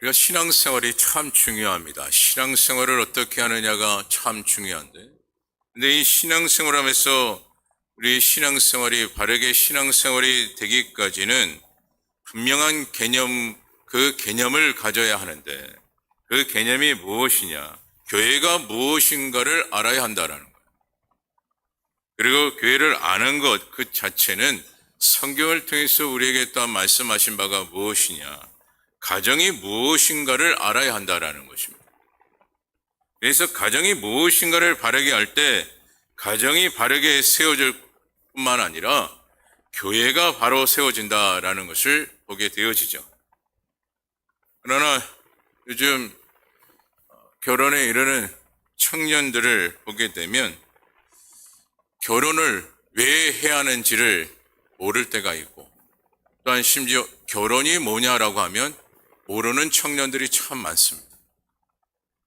우리가 신앙생활이 참 중요합니다. 신앙생활을 어떻게 하느냐가 참 중요한데. 근데 이 신앙생활 하면서 우리 신앙생활이 바르게 신앙생활이 되기까지는 분명한 개념, 그 개념을 가져야 하는데 그 개념이 무엇이냐? 교회가 무엇인가를 알아야 한다라는 거예요. 그리고 교회를 아는 것 그 자체는 성경을 통해서 우리에게 또한 말씀하신 바가 무엇이냐? 가정이 무엇인가를 알아야 한다라는 것입니다. 그래서 가정이 무엇인가를 바르게 할 때 가정이 바르게 세워질 뿐만 아니라 교회가 바로 세워진다라는 것을 보게 되어지죠. 그러나 요즘 결혼에 이르는 청년들을 보게 되면 결혼을 왜 해야 하는지를 모를 때가 있고 또한 심지어 결혼이 뭐냐라고 하면 모르는 청년들이 참 많습니다.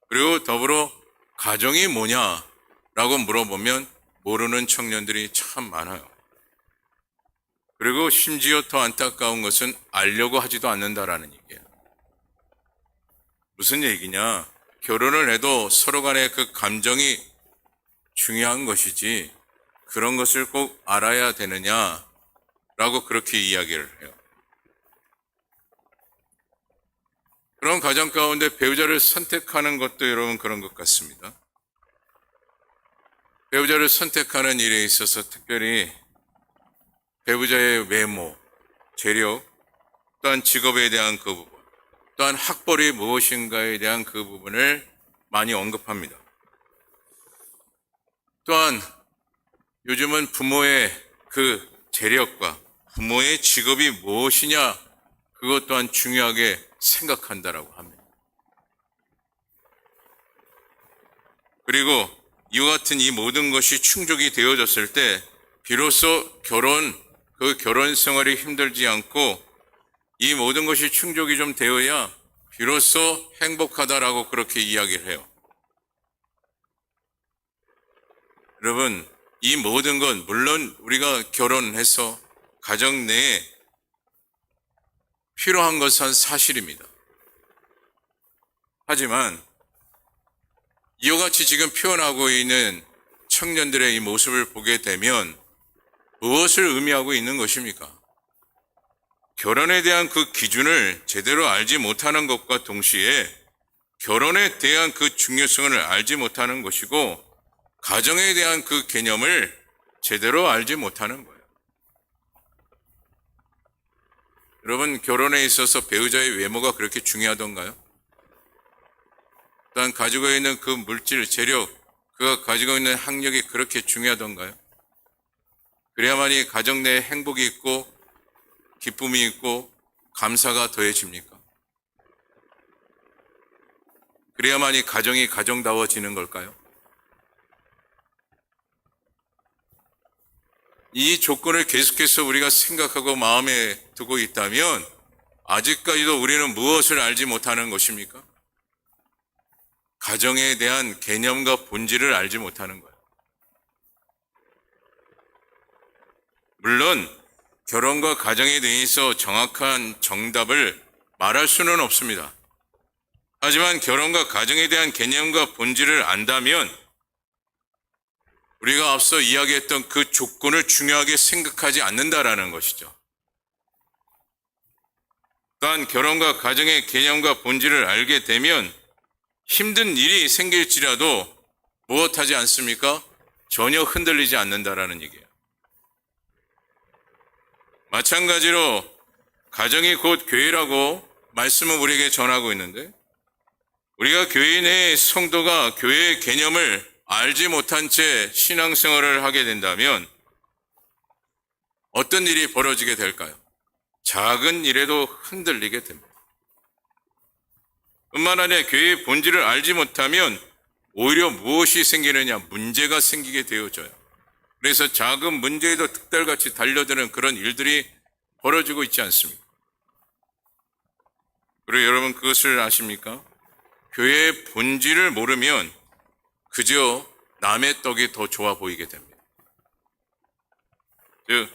그리고 더불어 가정이 뭐냐라고 물어보면 모르는 청년들이 참 많아요. 그리고 심지어 더 안타까운 것은 알려고 하지도 않는다라는 얘기예요. 무슨 얘기냐? 결혼을 해도 서로 간의 그 감정이 중요한 것이지 그런 것을 꼭 알아야 되느냐라고 그렇게 이야기를 해요. 그런 가정 가운데 배우자를 선택하는 것도 여러분 그런 것 같습니다. 배우자를 선택하는 일에 있어서 특별히 배우자의 외모, 재력, 또한 직업에 대한 그 부분, 또한 학벌이 무엇인가에 대한 그 부분을 많이 언급합니다. 또한 요즘은 부모의 그 재력과 부모의 직업이 무엇이냐 그것 또한 중요하게 생각한다라고 합니다. 그리고 이와 같은 이 모든 것이 충족이 되어졌을 때 비로소 그 결혼 생활이 힘들지 않고 이 모든 것이 충족이 좀 되어야 비로소 행복하다라고 그렇게 이야기를 해요. 여러분, 이 모든 건 물론 우리가 결혼해서 가정 내에 필요한 것은 사실입니다. 하지만 이와 같이 지금 표현하고 있는 청년들의 이 모습을 보게 되면 무엇을 의미하고 있는 것입니까? 결혼에 대한 그 기준을 제대로 알지 못하는 것과 동시에 결혼에 대한 그 중요성을 알지 못하는 것이고 가정에 대한 그 개념을 제대로 알지 못하는 거예요. 여러분, 결혼에 있어서 배우자의 외모가 그렇게 중요하던가요? 또한 가지고 있는 그 물질, 재력, 그가 가지고 있는 학력이 그렇게 중요하던가요? 그래야만이 가정 내에 행복이 있고 기쁨이 있고 감사가 더해집니까? 그래야만이 가정이 가정다워지는 걸까요? 이 조건을 계속해서 우리가 생각하고 마음에 두고 있다면 아직까지도 우리는 무엇을 알지 못하는 것입니까? 가정에 대한 개념과 본질을 알지 못하는 거예요. 물론 결혼과 가정에 대해서 정확한 정답을 말할 수는 없습니다. 하지만 결혼과 가정에 대한 개념과 본질을 안다면 우리가 앞서 이야기했던 그 조건을 중요하게 생각하지 않는다라는 것이죠. 또한 결혼과 가정의 개념과 본질을 알게 되면 힘든 일이 생길지라도 무엇하지 않습니까? 전혀 흔들리지 않는다라는 얘기예요. 마찬가지로 가정이 곧 교회라고 말씀을 우리에게 전하고 있는데 우리가 교회 내 성도가 교회의 개념을 알지 못한 채 신앙생활을 하게 된다면 어떤 일이 벌어지게 될까요? 작은 일에도 흔들리게 됩니다. 뿐만 아니라 교회의 본질을 알지 못하면 오히려 무엇이 생기느냐? 문제가 생기게 되어져요. 그래서 작은 문제에도 득달같이 달려드는 그런 일들이 벌어지고 있지 않습니까? 그리고 여러분 그것을 아십니까? 교회의 본질을 모르면 그저 남의 떡이 더 좋아 보이게 됩니다. 즉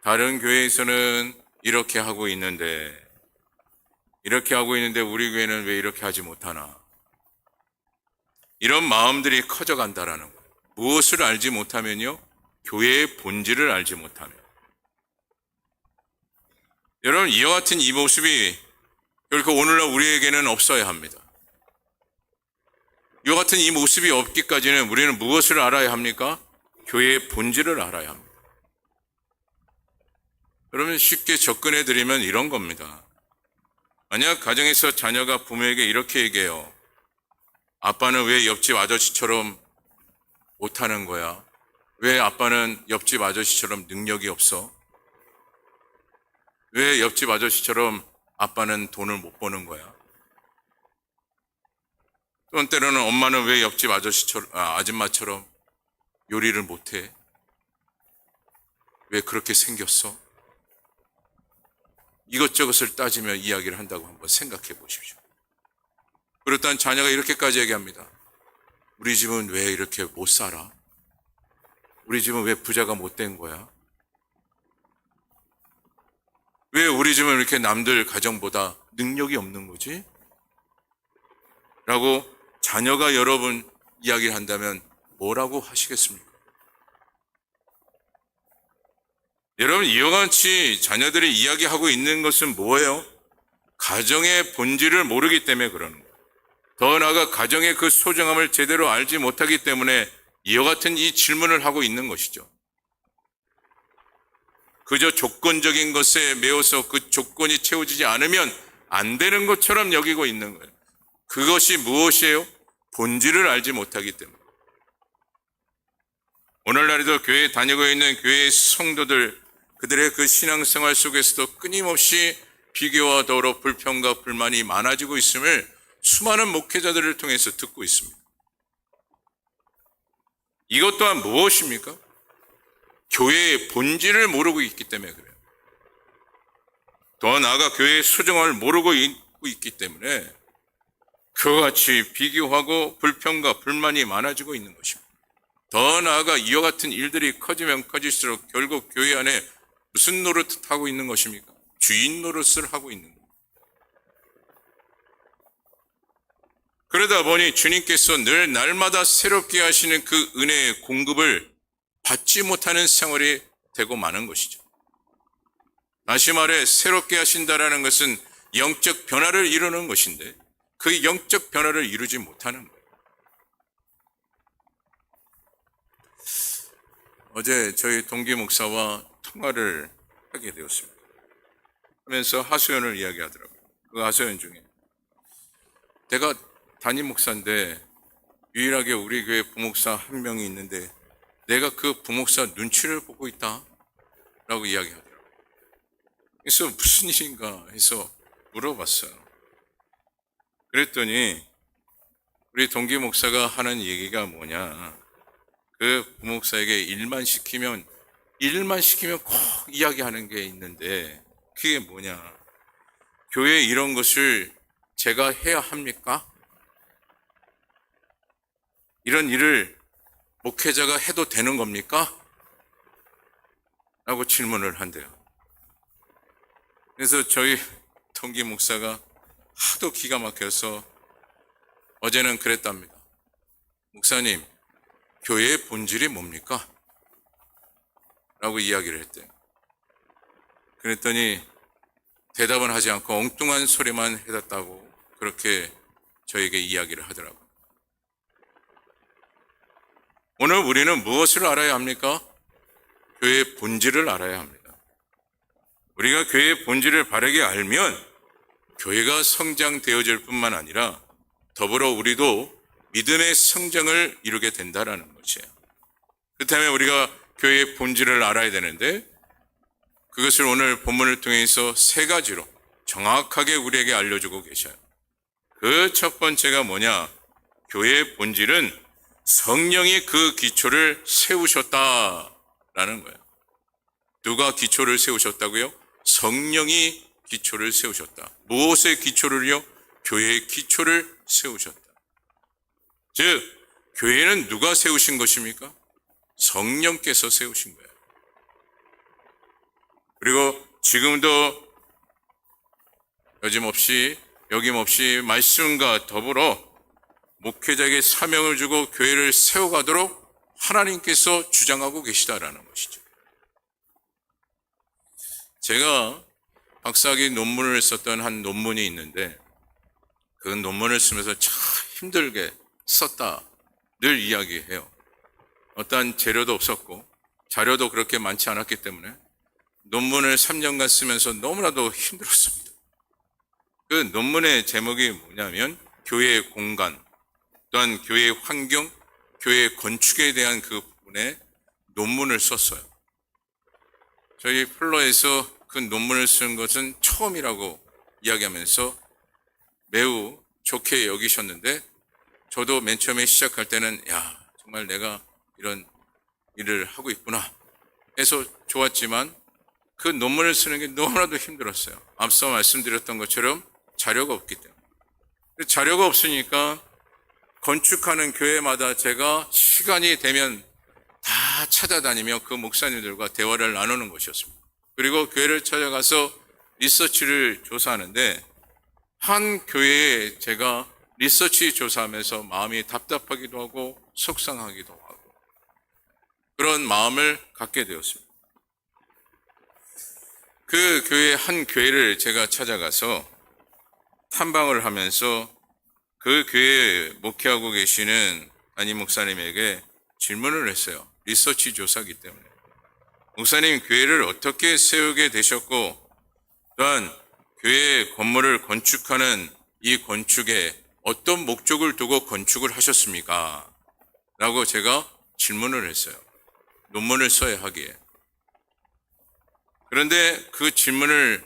다른 교회에서는 이렇게 하고 있는데 이렇게 하고 있는데 우리 교회는 왜 이렇게 하지 못하나? 이런 마음들이 커져간다라는 거예요. 무엇을 알지 못하면요? 교회의 본질을 알지 못하면. 여러분, 이와 같은 이 모습이 결코 오늘날 우리에게는 없어야 합니다. 이와 같은 이 모습이 없기까지는 우리는 무엇을 알아야 합니까? 교회의 본질을 알아야 합니다. 여러분, 쉽게 접근해 드리면 이런 겁니다. 만약 가정에서 자녀가 부모에게 이렇게 얘기해요. 아빠는 왜 옆집 아저씨처럼 못하는 거야? 왜 아빠는 옆집 아저씨처럼 능력이 없어? 왜 옆집 아저씨처럼 아빠는 돈을 못 버는 거야? 또 때로는 엄마는 왜 옆집 아줌마처럼 요리를 못해? 왜 그렇게 생겼어? 이것저것을 따지며 이야기를 한다고 한번 생각해 보십시오. 그렇다면 자녀가 이렇게까지 얘기합니다. 우리 집은 왜 이렇게 못 살아? 우리 집은 왜 부자가 못 된 거야? 왜 우리 집은 이렇게 남들 가정보다 능력이 없는 거지? 라고 자녀가 여러분 이야기를 한다면 뭐라고 하시겠습니까? 여러분, 이와 같이 자녀들이 이야기하고 있는 것은 뭐예요? 가정의 본질을 모르기 때문에 그러는 거예요. 더 나아가 가정의 그 소중함을 제대로 알지 못하기 때문에 이와 같은 이 질문을 하고 있는 것이죠. 그저 조건적인 것에 매여서 그 조건이 채워지지 않으면 안 되는 것처럼 여기고 있는 거예요. 그것이 무엇이에요? 본질을 알지 못하기 때문에. 오늘날에도 교회에 다니고 있는 교회의 성도들, 그들의 그 신앙생활 속에서도 끊임없이 비교와 더불어 불평과 불만이 많아지고 있음을 수많은 목회자들을 통해서 듣고 있습니다. 이것 또한 무엇입니까? 교회의 본질을 모르고 있기 때문에 그래요. 더 나아가 교회의 소중함을 모르고 있기 때문에 그와 같이 비교하고 불평과 불만이 많아지고 있는 것입니다. 더 나아가 이와 같은 일들이 커지면 커질수록 결국 교회 안에 무슨 노릇을 하고 있는 것입니까? 주인 노릇을 하고 있는 겁니다. 그러다 보니 주님께서 늘 날마다 새롭게 하시는 그 은혜의 공급을 받지 못하는 생활이 되고 마는 것이죠. 다시 말해 새롭게 하신다라는 것은 영적 변화를 이루는 것인데 그 영적 변화를 이루지 못하는 거예요. 어제 저희 동기 목사와 통화를 하게 되었습니다. 하면서 하소연을 이야기하더라고요. 그 하소연 중에 내가 담임 목사인데 유일하게 우리 교회 부목사 한 명이 있는데 내가 그 부목사 눈치를 보고 있다 라고 이야기하더라고요. 그래서 무슨 일인가 해서 물어봤어요. 그랬더니 우리 동기 목사가 하는 얘기가 뭐냐, 그 부목사에게 일만 시키면 꼭 이야기하는 게 있는데 그게 뭐냐, 교회 이런 것을 제가 해야 합니까? 이런 일을 목회자가 해도 되는 겁니까? 라고 질문을 한대요. 그래서 저희 동기 목사가 하도 기가 막혀서 어제는 그랬답니다. 목사님, 교회의 본질이 뭡니까? 라고 이야기를 했대요. 그랬더니 대답은 하지 않고 엉뚱한 소리만 해댔다고 그렇게 저에게 이야기를 하더라고요. 오늘 우리는 무엇을 알아야 합니까? 교회의 본질을 알아야 합니다. 우리가 교회의 본질을 바르게 알면 교회가 성장되어질 뿐만 아니라 더불어 우리도 믿음의 성장을 이루게 된다는 것이에요. 그렇다면 우리가 교회의 본질을 알아야 되는데 그것을 오늘 본문을 통해서 세 가지로 정확하게 우리에게 알려주고 계셔요. 그 첫 번째가 뭐냐? 교회의 본질은 성령이 그 기초를 세우셨다라는 거예요. 누가 기초를 세우셨다고요? 성령이 기초를 세우셨다. 무엇의 기초를요? 교회의 기초를 세우셨다. 즉, 교회는 누가 세우신 것입니까? 성령께서 세우신 거예요. 그리고 지금도 여김없이 말씀과 더불어 목회자에게 사명을 주고 교회를 세워가도록 하나님께서 주장하고 계시다라는 것이죠. 제가 박사학위 논문을 썼던 한 논문이 있는데 그 논문을 쓰면서 참 힘들게 썼다 늘 이야기해요. 어떠한 재료도 없었고 자료도 그렇게 많지 않았기 때문에 논문을 3년간 쓰면서 너무나도 힘들었습니다. 그 논문의 제목이 뭐냐면 교회의 공간, 또한 교회의 환경, 교회의 건축에 대한 그 부분에 논문을 썼어요. 저희 플러에서 그 논문을 쓴 것은 처음이라고 이야기하면서 매우 좋게 여기셨는데 저도 맨 처음에 시작할 때는 정말 내가 이런 일을 하고 있구나 해서 좋았지만 그 논문을 쓰는 게 너무나도 힘들었어요. 앞서 말씀드렸던 것처럼 자료가 없기 때문에. 자료가 없으니까 건축하는 교회마다 제가 시간이 되면 다 찾아다니며 그 목사님들과 대화를 나누는 것이었습니다. 그리고 교회를 찾아가서 리서치를 조사하는데 한 교회에 제가 리서치 조사하면서 마음이 답답하기도 하고 속상하기도 하고 그런 마음을 갖게 되었습니다. 그 교회 한 교회를 제가 찾아가서 탐방을 하면서 그 교회에 목회하고 계시는 담임 목사님에게 질문을 했어요. 리서치 조사기 때문에. 목사님, 교회를 어떻게 세우게 되셨고 또한 교회 건물을 건축하는 이 건축에 어떤 목적을 두고 건축을 하셨습니까? 라고 제가 질문을 했어요. 논문을 써야 하기에. 그런데 그 질문을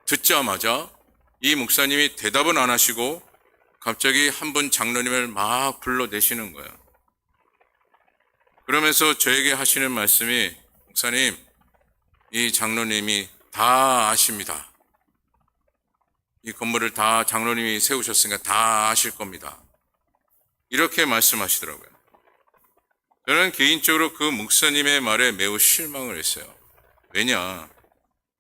듣자마자 이 목사님이 대답은 안 하시고 갑자기 한 분 장로님을 막 불러내시는 거예요. 그러면서 저에게 하시는 말씀이 목사님, 이 장로님이 다 아십니다. 이 건물을 다 장로님이 세우셨으니까 다 아실 겁니다. 이렇게 말씀하시더라고요. 저는 개인적으로 그 목사님의 말에 매우 실망을 했어요. 왜냐?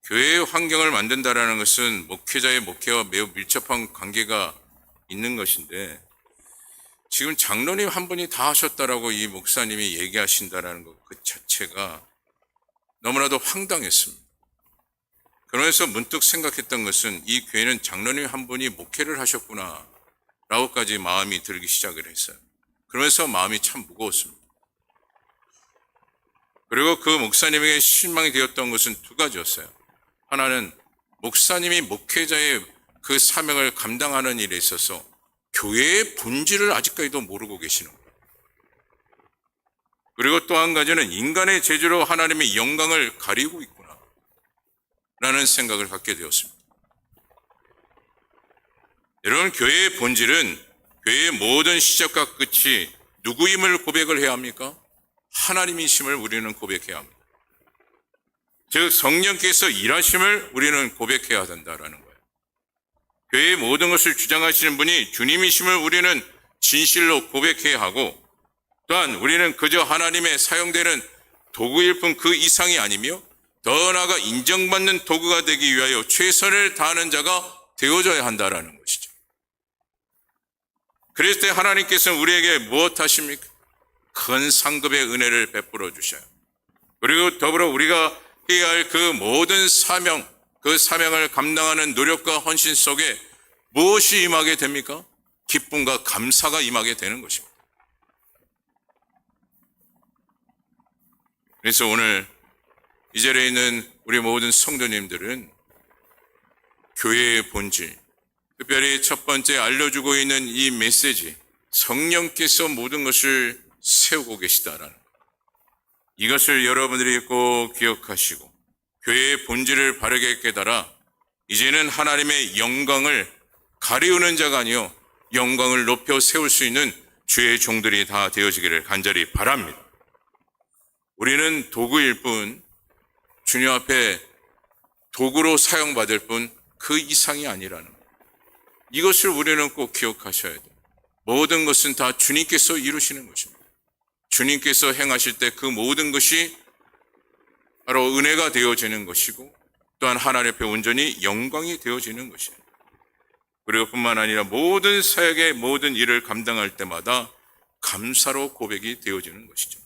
교회의 환경을 만든다라는 것은 목회자의 목회와 매우 밀접한 관계가 있는 것인데 지금 장로님 한 분이 다 하셨다라고 이 목사님이 얘기하신다라는 것 그 자체가 너무나도 황당했습니다. 그러면서 문득 생각했던 것은 이 교회는 장로님 한 분이 목회를 하셨구나 라고까지 마음이 들기 시작을 했어요. 그러면서 마음이 참 무거웠습니다. 그리고 그 목사님에게 실망이 되었던 것은 두 가지였어요. 하나는 목사님이 목회자의 그 사명을 감당하는 일에 있어서 교회의 본질을 아직까지도 모르고 계시는 거예요. 그리고 또 한 가지는 인간의 재주로 하나님의 영광을 가리고 있구나 라는 생각을 갖게 되었습니다. 여러분, 교회의 본질은 교회의 모든 시작과 끝이 누구임을 고백을 해야 합니까? 하나님이심을 우리는 고백해야 합니다. 즉 성령께서 일하심을 우리는 고백해야 된다라는 거예요. 교회의 모든 것을 주장하시는 분이 주님이심을 우리는 진실로 고백해야 하고 또한 우리는 그저 하나님의 사용되는 도구일 뿐 그 이상이 아니며 더 나아가 인정받는 도구가 되기 위하여 최선을 다하는 자가 되어져야 한다라는 것이죠. 그랬을 때 하나님께서는 우리에게 무엇 하십니까? 큰 상급의 은혜를 베풀어 주셔요. 그리고 더불어 우리가 해야 할 그 모든 사명, 그 사명을 감당하는 노력과 헌신 속에 무엇이 임하게 됩니까? 기쁨과 감사가 임하게 되는 것입니다. 그래서 오늘 이 자리에 있는 우리 모든 성도님들은 교회의 본질, 특별히 첫 번째 알려주고 있는 이 메시지, 성령께서 모든 것을 세우고 계시다라는 것. 이것을 여러분들이 꼭 기억하시고 교회의 본질을 바르게 깨달아 이제는 하나님의 영광을 가리우는 자가 아니요 영광을 높여 세울 수 있는 주의 종들이 다 되어지기를 간절히 바랍니다. 우리는 도구일 뿐 주님 앞에 도구로 사용받을 뿐 그 이상이 아니라는 것. 이것을 우리는 꼭 기억하셔야 돼요. 모든 것은 다 주님께서 이루시는 것입니다. 주님께서 행하실 때 그 모든 것이 바로 은혜가 되어지는 것이고 또한 하나님 앞에 온전히 영광이 되어지는 것이에요. 그리고 뿐만 아니라 모든 사역의 모든 일을 감당할 때마다 감사로 고백이 되어지는 것이죠.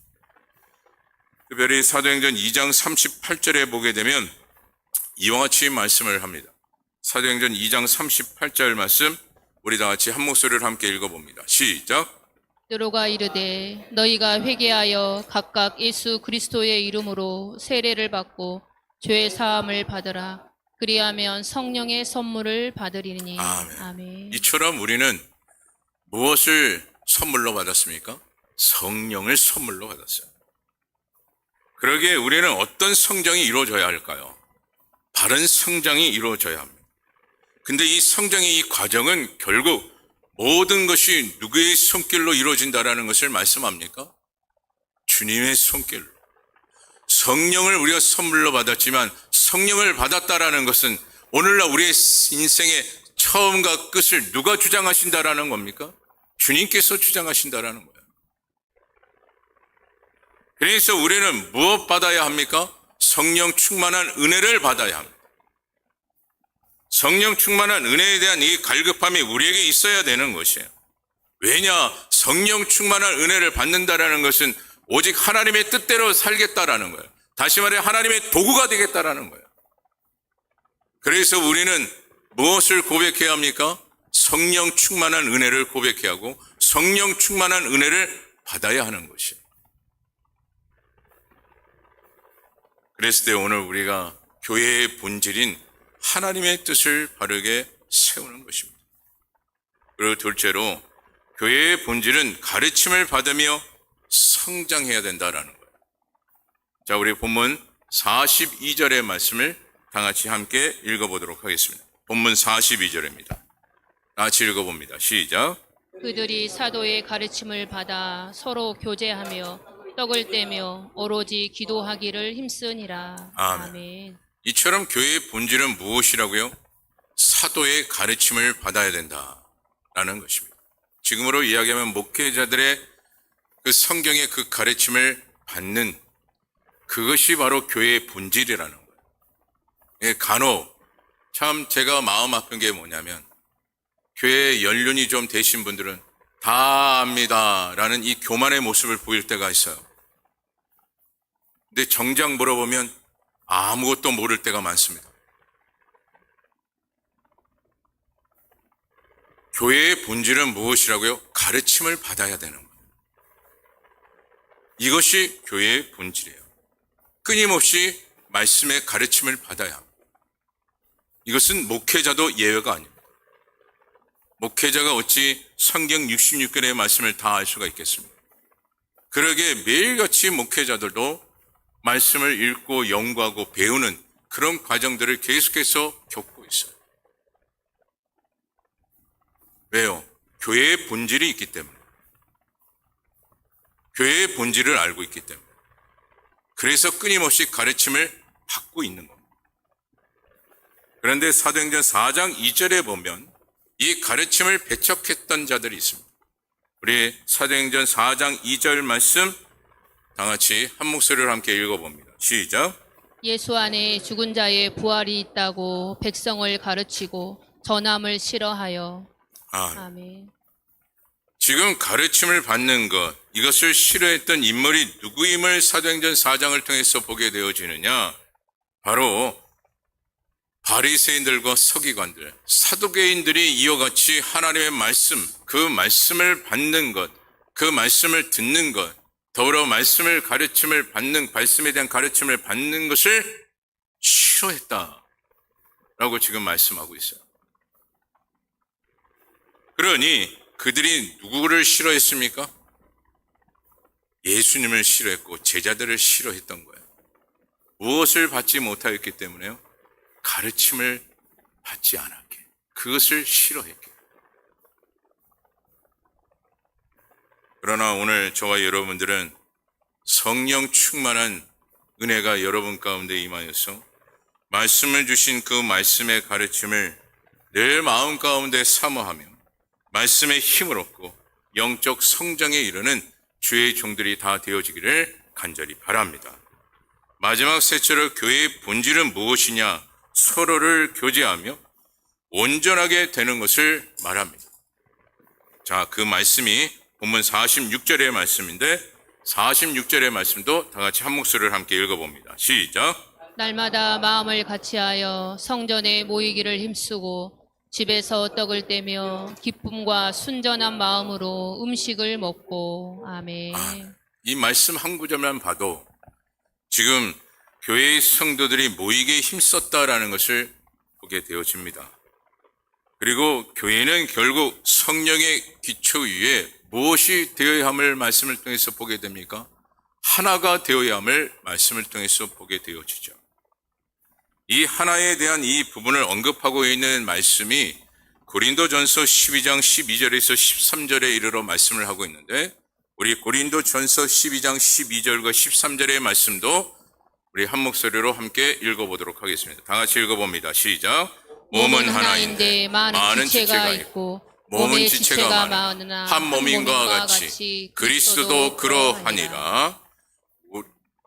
특별히 사도행전 2장 38절에 보게 되면 이와 같이 말씀을 합니다. 사도행전 2장 38절 말씀 우리 다 같이 한 목소리를 함께 읽어봅니다. 시작. 느로가 이르되 너희가 회개하여 각각 예수 그리스도의 이름으로 세례를 받고 죄 사함을 받으라. 그리하면 성령의 선물을 받으리니. 아멘. 아멘. 이처럼 우리는 무엇을 선물로 받았습니까? 성령을 선물로 받았어요. 그러기에 우리는 어떤 성장이 이루어져야 할까요? 바른 성장이 이루어져야 합니다. 근데 이 성장의 이 과정은 결국 모든 것이 누구의 손길로 이루어진다라는 것을 말씀합니까? 주님의 손길로. 성령을 우리가 선물로 받았지만 성령을 받았다라는 것은 오늘날 우리의 인생의 처음과 끝을 누가 주장하신다라는 겁니까? 주님께서 주장하신다라는 거예요. 그래서 우리는 무엇 받아야 합니까? 성령 충만한 은혜를 받아야 합니다. 성령 충만한 은혜에 대한 이 갈급함이 우리에게 있어야 되는 것이에요. 왜냐? 성령 충만한 은혜를 받는다라는 것은 오직 하나님의 뜻대로 살겠다라는 거예요. 다시 말해 하나님의 도구가 되겠다라는 거예요. 그래서 우리는 무엇을 고백해야 합니까? 성령 충만한 은혜를 고백해야 하고 성령 충만한 은혜를 받아야 하는 것이에요. 그랬을 때 오늘 우리가 교회의 본질인 하나님의 뜻을 바르게 세우는 것입니다. 그리고 둘째로 교회의 본질은 가르침을 받으며 성장해야 된다라는 거예요. 자, 우리 본문 42절의 말씀을 다 같이 함께 읽어보도록 하겠습니다. 본문 42절입니다. 다 같이 읽어봅니다. 시작. 그들이 사도의 가르침을 받아 서로 교제하며 떡을 떼며 오로지 기도하기를 힘쓰니라. 아멘. 아멘. 이처럼 교회의 본질은 무엇이라고요? 사도의 가르침을 받아야 된다라는 것입니다. 지금으로 이야기하면 목회자들의 그 성경의 그 가르침을 받는 그것이 바로 교회의 본질이라는 거예요. 예, 간혹 참 제가 마음 아픈 게 뭐냐면 교회에 연륜이 좀 되신 분들은 다 압니다라는 이 교만의 모습을 보일 때가 있어요. 근데 정작 물어보면 아무것도 모를 때가 많습니다. 교회의 본질은 무엇이라고요? 가르침을 받아야 되는 거예요. 이것이 교회의 본질이에요. 끊임없이 말씀의 가르침을 받아야 합니다. 이것은 목회자도 예외가 아닙니다. 목회자가 어찌 성경 66권의 말씀을 다 알 수가 있겠습니까? 그러기에 매일같이 목회자들도 말씀을 읽고 연구하고 배우는 그런 과정들을 계속해서 겪고 있어요. 왜요? 교회의 본질이 있기 때문에. 교회의 본질을 알고 있기 때문에. 그래서 끊임없이 가르침을 받고 있는 겁니다. 그런데 사도행전 4장 2절에 보면 이 가르침을 배척했던 자들이 있습니다. 우리 사도행전 4장 2절 말씀 다 같이 한 목소리를 함께 읽어봅니다. 시작. 예수 안에 죽은 자의 부활이 있다고 백성을 가르치고 전함을 싫어하여. 아멘. 지금 가르침을 받는 것, 이것을 싫어했던 인물이 누구임을 사도행전 4장을 통해서 보게 되어지느냐? 바로 바리새인들과 서기관들, 사두개인들이 이와 같이 하나님의 말씀, 그 말씀을 받는 것, 그 말씀을 듣는 것, 더불어 말씀을 가르침을 받는, 말씀에 대한 가르침을 받는 것을 싫어했다라고 지금 말씀하고 있어요. 그러니 그들이 누구를 싫어했습니까? 예수님을 싫어했고 제자들을 싫어했던 거예요. 무엇을 받지 못하였기 때문에요? 가르침을 받지 않았게. 그것을 싫어했게. 그러나 오늘 저와 여러분들은 성령 충만한 은혜가 여러분 가운데 임하여서 말씀을 주신 그 말씀의 가르침을 늘 마음 가운데 사모하며 말씀의 힘을 얻고 영적 성장에 이르는 주의 종들이 다 되어지기를 간절히 바랍니다. 마지막 셋째로 교회의 본질은 무엇이냐? 서로를 교제하며 온전하게 되는 것을 말합니다. 자, 그 말씀이 본문 46절의 말씀인데 46절의 말씀도 다 같이 한 목소리를 함께 읽어봅니다. 시작. 날마다 마음을 같이하여 성전에 모이기를 힘쓰고 집에서 떡을 떼며 기쁨과 순전한 마음으로 음식을 먹고. 아멘. 이 말씀 한 구절만 봐도 지금 교회의 성도들이 모이기에 힘썼다라는 것을 보게 되어집니다. 그리고 교회는 결국 성령의 기초 위에 무엇이 되어야 함을 말씀을 통해서 보게 됩니까? 하나가 되어야 함을 말씀을 통해서 보게 되어지죠. 이 하나에 대한 이 부분을 언급하고 있는 말씀이 고린도전서 12장 12절에서 13절에 이르러 말씀을 하고 있는데, 우리 고린도전서 12장 12절과 13절의 말씀도 우리 한 목소리로 함께 읽어보도록 하겠습니다. 다 같이 읽어봅니다. 시작. 몸은 하나인데 많은 지체가 있고 몸은 지체가 많으나 한 몸인과 같이 그리스도도 그러하니라.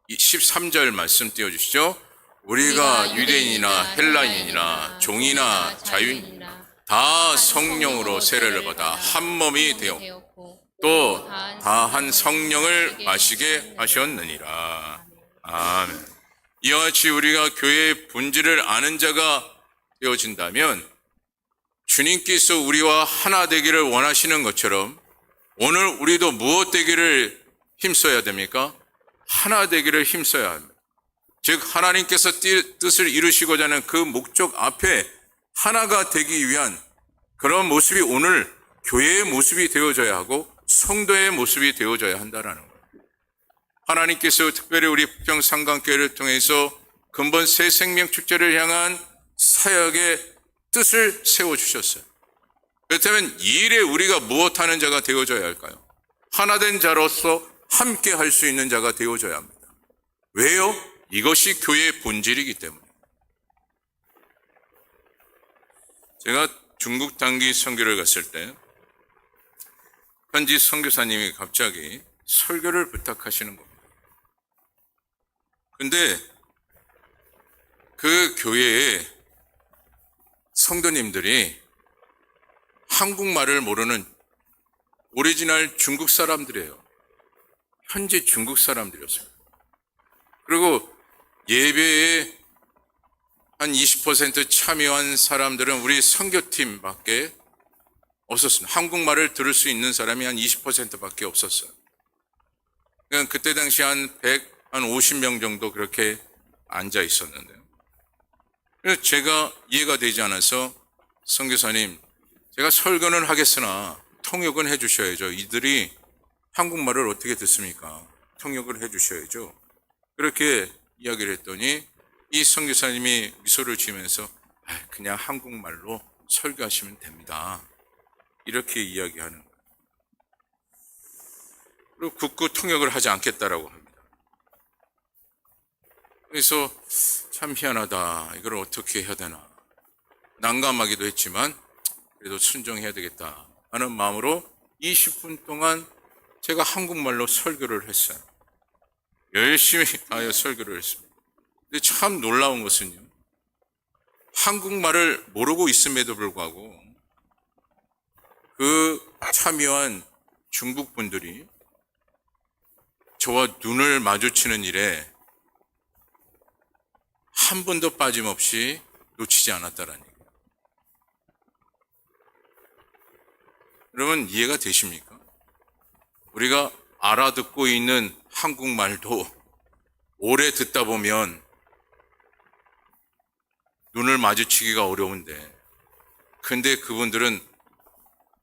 13절 말씀 띄워주시죠. 우리가 유대인이나 헬라인이나 종이나 자유인이나 다 성령으로 세례를 받아 한 몸이 되었고 또 다 한 성령을 마시게 하셨느니라. 아멘. 이와 같이 우리가 교회의 본질을 아는 자가 되어진다면 주님께서 우리와 하나 되기를 원하시는 것처럼 오늘 우리도 무엇 되기를 힘써야 됩니까? 하나 되기를 힘써야 합니다. 즉 하나님께서 뜻을 이루시고자 하는 그 목적 앞에 하나가 되기 위한 그런 모습이 오늘 교회의 모습이 되어져야 하고 성도의 모습이 되어져야 한다는 거예요. 하나님께서 특별히 우리 북평상강교회를 통해서 근본 새 생명 축제를 향한 사역의 뜻을 세워주셨어요. 그렇다면 이 일에 우리가 무엇하는 자가 되어져야 할까요? 하나된 자로서 함께 할 수 있는 자가 되어져야 합니다. 왜요? 이것이 교회의 본질이기 때문에. 제가 중국 단기 선교를 갔을 때 현지 선교사님이 갑자기 설교를 부탁하시는 겁니다. 근데 그 교회에 성도님들이 한국말을 모르는 오리지널 중국 사람들이에요. 현지 중국 사람들이었어요. 그리고 예배에 한 20% 참여한 사람들은 우리 선교팀밖에 없었습니다. 한국말을 들을 수 있는 사람이 한 20%밖에 없었어요. 그냥 그때 당시 한 50명 정도 그렇게 앉아 있었는데요. 그래서 제가 이해가 되지 않아서 선교사님, 제가 설교는 하겠으나 통역은 해주셔야죠. 이들이 한국말을 어떻게 듣습니까? 통역을 해주셔야죠. 그렇게 이야기를 했더니 이 선교사님이 미소를 지으면서 그냥 한국말로 설교하시면 됩니다. 이렇게 이야기하는 거예요. 그리고 굳고 통역을 하지 않겠다라고 합니다. 그래서 참 희한하다. 이걸 어떻게 해야 되나. 난감하기도 했지만 그래도 순종해야 되겠다 하는 마음으로 20분 동안 제가 한국말로 설교를 했어요. 열심히 다하여 설교를 했습니다. 근데 참 놀라운 것은요. 한국말을 모르고 있음에도 불구하고 그 참여한 중국 분들이 저와 눈을 마주치는 일에 한 번도 빠짐없이 놓치지 않았다라는 얘기예요. 여러분 이해가 되십니까? 우리가 알아듣고 있는 한국말도 오래 듣다 보면 눈을 마주치기가 어려운데, 근데 그분들은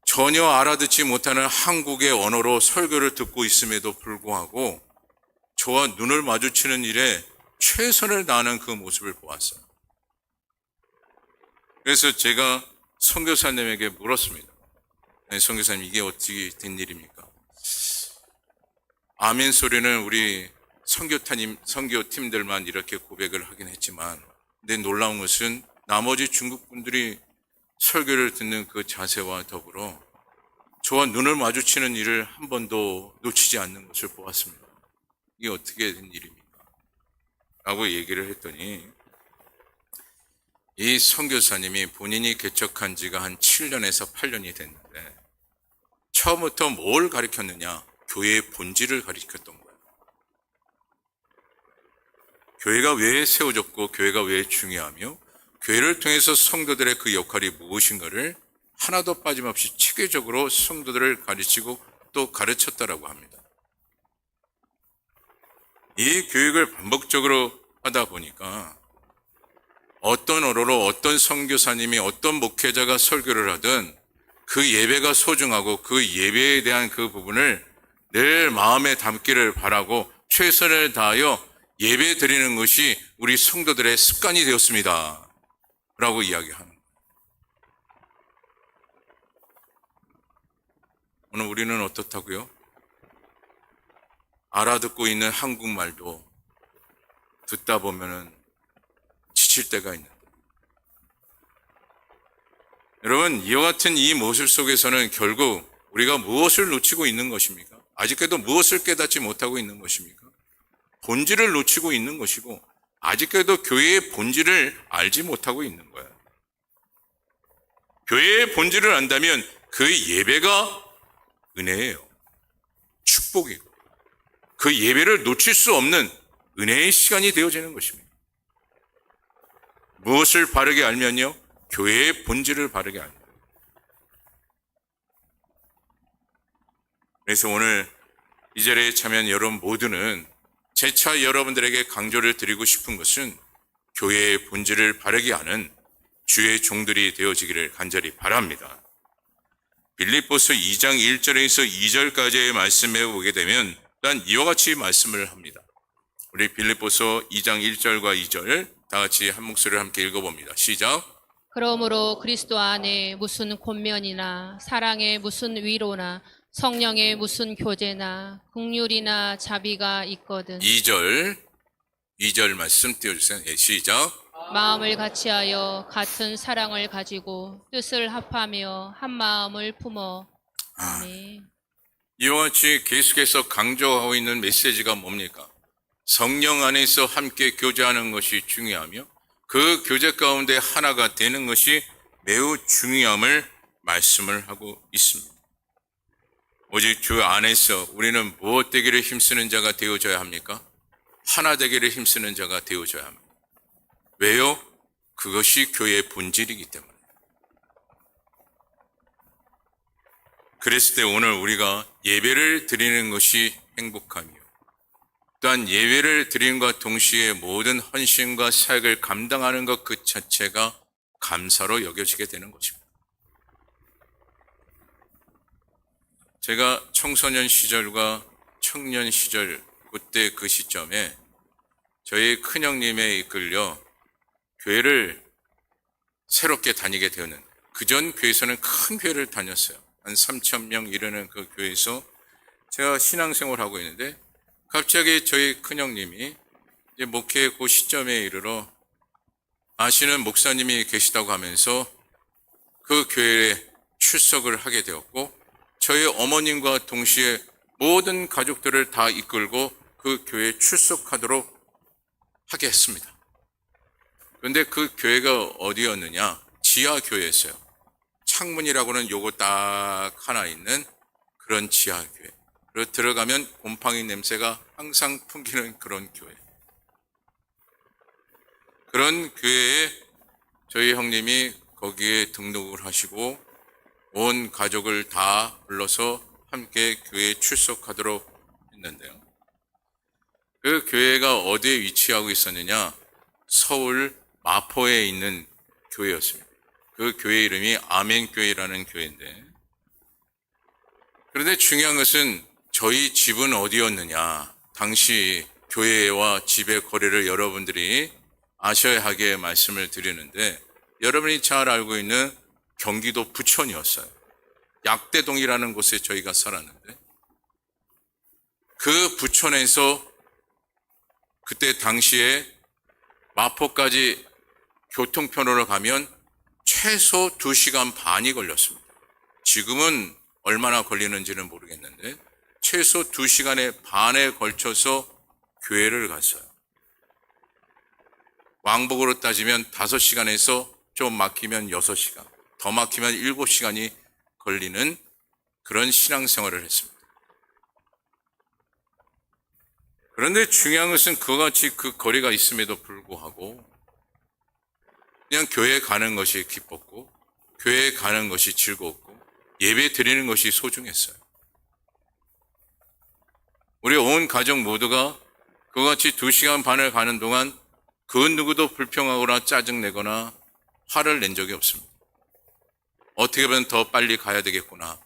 전혀 알아듣지 못하는 한국의 언어로 설교를 듣고 있음에도 불구하고 저와 눈을 마주치는 일에 최선을 다하는 그 모습을 보았어요. 그래서 제가 선교사님에게 물었습니다. 선교사님, 이게 어떻게 된 일입니까? 아멘 소리는 우리 선교팀들만 이렇게 고백을 하긴 했지만, 근데 놀라운 것은 나머지 중국 분들이 설교를 듣는 그 자세와 더불어 저와 눈을 마주치는 일을 한 번도 놓치지 않는 것을 보았습니다. 이게 어떻게 된 일입니까? 라고 얘기를 했더니 이 선교사님이 본인이 개척한 지가 한 7년에서 8년이 됐는데 처음부터 뭘 가르쳤느냐? 교회의 본질을 가르쳤던 거예요. 교회가 왜 세워졌고 교회가 왜 중요하며 교회를 통해서 성도들의 그 역할이 무엇인가를 하나도 빠짐없이 체계적으로 성도들을 가르치고 또 가르쳤다라고 합니다. 이 교육을 반복적으로 하다 보니까 어떤 언어로 어떤 선교사님이 어떤 목회자가 설교를 하든 그 예배가 소중하고 그 예배에 대한 그 부분을 늘 마음에 담기를 바라고 최선을 다하여 예배 드리는 것이 우리 성도들의 습관이 되었습니다. 라고 이야기하는 거예요. 오늘 우리는 어떻다고요? 알아듣고 있는 한국말도 듣다 보면은 지칠 때가 있는데. 여러분, 이와 같은 이 모습 속에서는 결국 우리가 무엇을 놓치고 있는 것입니까? 아직까지도 무엇을 깨닫지 못하고 있는 것입니까? 본질을 놓치고 있는 것이고, 아직까지도 교회의 본질을 알지 못하고 있는 거예요. 교회의 본질을 안다면 그 예배가 은혜예요. 축복이고, 그 예배를 놓칠 수 없는 은혜의 시간이 되어지는 것입니다. 무엇을 바르게 알면요? 교회의 본질을 바르게 알면. 그래서 오늘 이 자리에 참여한 여러분 모두는 재차 여러분들에게 강조를 드리고 싶은 것은 교회의 본질을 바르게 아는 주의 종들이 되어지기를 간절히 바랍니다. 빌립보서 2장 1절에서 2절까지의 말씀에 보게 되면 일단 이와 같이 말씀을 합니다. 우리 빌립보서 2장 1절과 2절 다 같이 한 목소리를 함께 읽어봅니다. 시작. 그러므로 그리스도 안에 무슨 권면이나 사랑의 무슨 위로나 성령의 무슨 교제나 긍휼이나 자비가 있거든 2절 말씀 띄워주세요. 예, 시작. 마음을 같이하여 같은 사랑을 가지고 뜻을 합하며 한 마음을 품어. 아멘. 이와 같이 계속해서 강조하고 있는 메시지가 뭡니까? 성령 안에서 함께 교제하는 것이 중요하며 그 교제 가운데 하나가 되는 것이 매우 중요함을 말씀을 하고 있습니다. 오직 주 안에서 우리는 무엇 되기를 힘쓰는 자가 되어져야 합니까? 하나 되기를 힘쓰는 자가 되어져야 합니다. 왜요? 그것이 교회의 본질이기 때문에. 그랬을 때 오늘 우리가 예배를 드리는 것이 행복하며 또한 예배를 드림과 동시에 모든 헌신과 사역을 감당하는 것 그 자체가 감사로 여겨지게 되는 것입니다. 제가 청소년 시절과 청년 시절 그때 그 시점에 저희 큰형님에 이끌려 교회를 새롭게 다니게 되었는데 그전 교회에서는 큰 교회를 다녔어요. 한 3,000명 이르는 그 교회에서 제가 신앙생활을 하고 있는데 갑자기 저희 큰형님이 이제 목회 그 시점에 이르러 아시는 목사님이 계시다고 하면서 그 교회에 출석을 하게 되었고 저희 어머님과 동시에 모든 가족들을 다 이끌고 그 교회에 출석하도록 하게 했습니다. 그런데 그 교회가 어디였느냐? 지하교회였어요. 창문이라고는 요거 딱 하나 있는 그런 지하교회. 그리고 들어가면 곰팡이 냄새가 항상 풍기는 그런 교회. 그런 교회에 저희 형님이 거기에 등록을 하시고 온 가족을 다 불러서 함께 교회에 출석하도록 했는데요. 그 교회가 어디에 위치하고 있었느냐? 서울 마포에 있는 교회였습니다. 그 교회 이름이 아멘교회라는 교회인데 그런데 중요한 것은 저희 집은 어디였느냐? 당시 교회와 집의 거리를 여러분들이 아셔야 하게 말씀을 드리는데 여러분이 잘 알고 있는 경기도 부천이었어요. 약대동이라는 곳에 저희가 살았는데 그 부천에서 그때 당시에 마포까지 교통편으로 가면 최소 2시간 반이 걸렸습니다. 지금은 얼마나 걸리는지는 모르겠는데 최소 2시간의 반에 걸쳐서 교회를 갔어요. 왕복으로 따지면 5시간에서 좀 막히면 6시간, 더 막히면 7시간이 걸리는 그런 신앙생활을 했습니다. 그런데 중요한 것은 그와 같이 그 거리가 있음에도 불구하고 그냥 교회에 가는 것이 기뻤고 교회에 가는 것이 즐거웠고 예배 드리는 것이 소중했어요. 우리 온 가족 모두가 그와 같이 2시간 반을 가는 동안 그 누구도 불평하거나 짜증내거나 화를 낸 적이 없습니다. 어떻게 보면 더 빨리 가야 되겠구나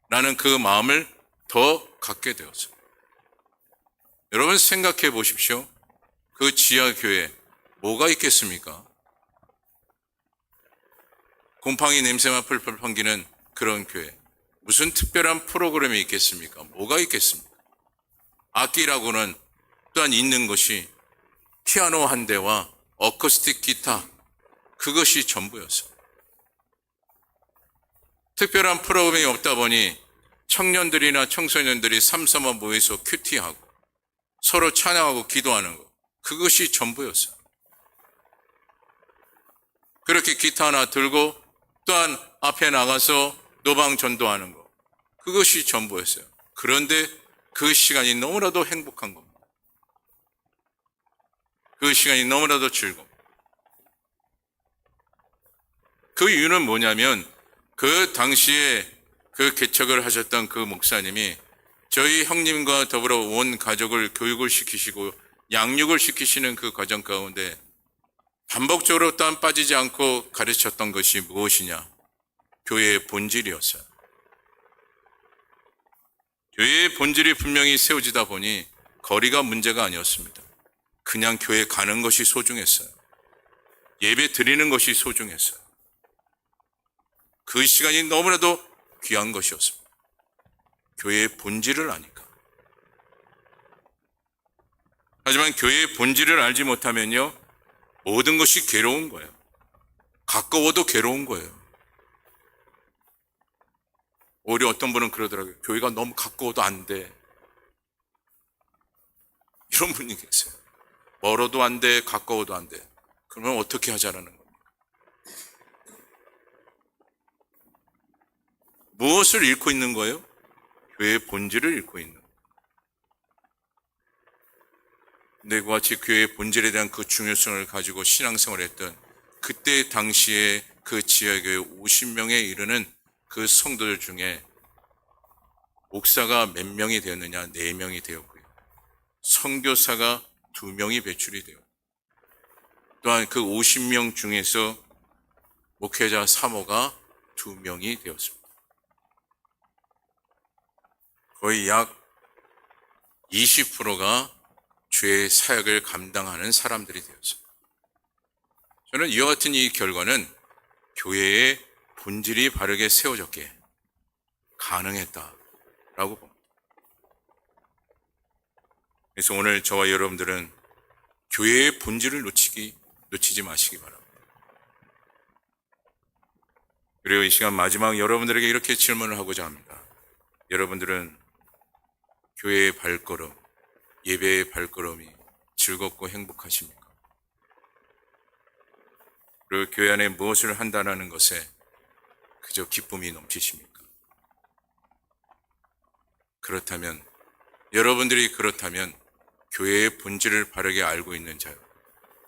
라는 그 마음을 더 갖게 되었어요. 여러분 생각해 보십시오. 그 지하교회 뭐가 있겠습니까? 곰팡이 냄새만 풀풀 풍기는 그런 교회. 무슨 특별한 프로그램이 있겠습니까? 뭐가 있겠습니까? 악기라고는 또한 있는 것이 피아노 한 대와 어쿠스틱 기타, 그것이 전부였어요. 특별한 프로그램이 없다 보니 청년들이나 청소년들이 삼삼오오 모여서 큐티하고 서로 찬양하고 기도하는 것, 그것이 전부였어요. 그렇게 기타 하나 들고 또한 앞에 나가서 노방 전도하는 것, 그것이 전부였어요. 그런데 그 시간이 너무나도 행복한 겁니다. 그 시간이 너무나도 즐겁습니다. 그 이유는 뭐냐면 그 당시에 그 개척을 하셨던 그 목사님이 저희 형님과 더불어 온 가족을 교육을 시키시고 양육을 시키시는 그 과정 가운데 반복적으로 또한 빠지지 않고 가르쳤던 것이 무엇이냐? 교회의 본질이었어요. 교회의 본질이 분명히 세워지다 보니 거리가 문제가 아니었습니다. 그냥 교회 가는 것이 소중했어요. 예배 드리는 것이 소중했어요. 그 시간이 너무나도 귀한 것이었습니다. 교회의 본질을 아니까. 하지만 교회의 본질을 알지 못하면요, 모든 것이 괴로운 거예요. 가까워도 괴로운 거예요. 오히려 어떤 분은 그러더라고요. 교회가 너무 가까워도 안 돼. 이런 분이 계세요. 멀어도 안 돼, 가까워도 안 돼. 그러면 어떻게 하자라는 겁니까? 무엇을 잃고 있는 거예요? 교회의 본질을 잃고 있는 거예요. 근데 그와 같이 교회의 본질에 대한 그 중요성을 가지고 신앙생활을 했던 그때 당시에 그 지하교회 50명에 이르는 그 성도들 중에 목사가 몇 명이 되었느냐? 4명이 되었고요. 선교사가 2명이 배출이 되었고, 또한 그 50명 중에서 목회자 사모가 2명이 되었습니다. 거의 약 20%가 주의 사역을 감당하는 사람들이 되었습니다. 저는 이와 같은 이 결과는 교회의 본질이 바르게 세워졌기에 가능했다라고 봅니다. 그래서 오늘 저와 여러분들은 교회의 본질을 놓치지 마시기 바랍니다. 그리고 이 시간 마지막 여러분들에게 이렇게 질문을 하고자 합니다. 여러분들은 교회의 발걸음, 예배의 발걸음이 즐겁고 행복하십니까? 그리고 교회 안에 무엇을 한다는 것에 그저 기쁨이 넘치십니까? 그렇다면, 여러분들이 그렇다면 교회의 본질을 바르게 알고 있는 자요.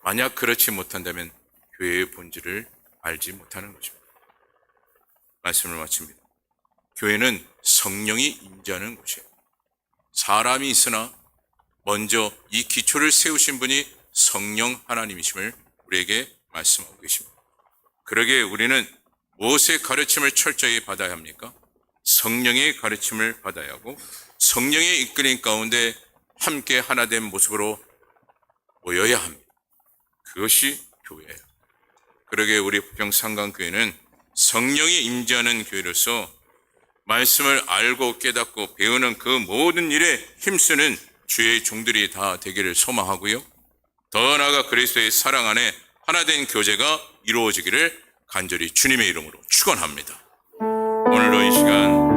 만약 그렇지 못한다면 교회의 본질을 알지 못하는 것입니다. 말씀을 마칩니다. 교회는 성령이 임재하는 곳이에요. 사람이 있으나 먼저 이 기초를 세우신 분이 성령 하나님이심을 우리에게 말씀하고 계십니다. 그러기에 우리는 무엇의 가르침을 철저히 받아야 합니까? 성령의 가르침을 받아야 하고 성령의 이끌림 가운데 함께 하나된 모습으로 모여야 합니다. 그것이 교회예요. 그러기에 우리 부평상강교회는 성령이 임재하는 교회로서 말씀을 알고 깨닫고 배우는 그 모든 일에 힘쓰는 주의 종들이 다 되기를 소망하고요. 더 나아가 그리스도의 사랑 안에 하나된 교제가 이루어지기를 간절히 주님의 이름으로 축원합니다. 오늘도 이 시간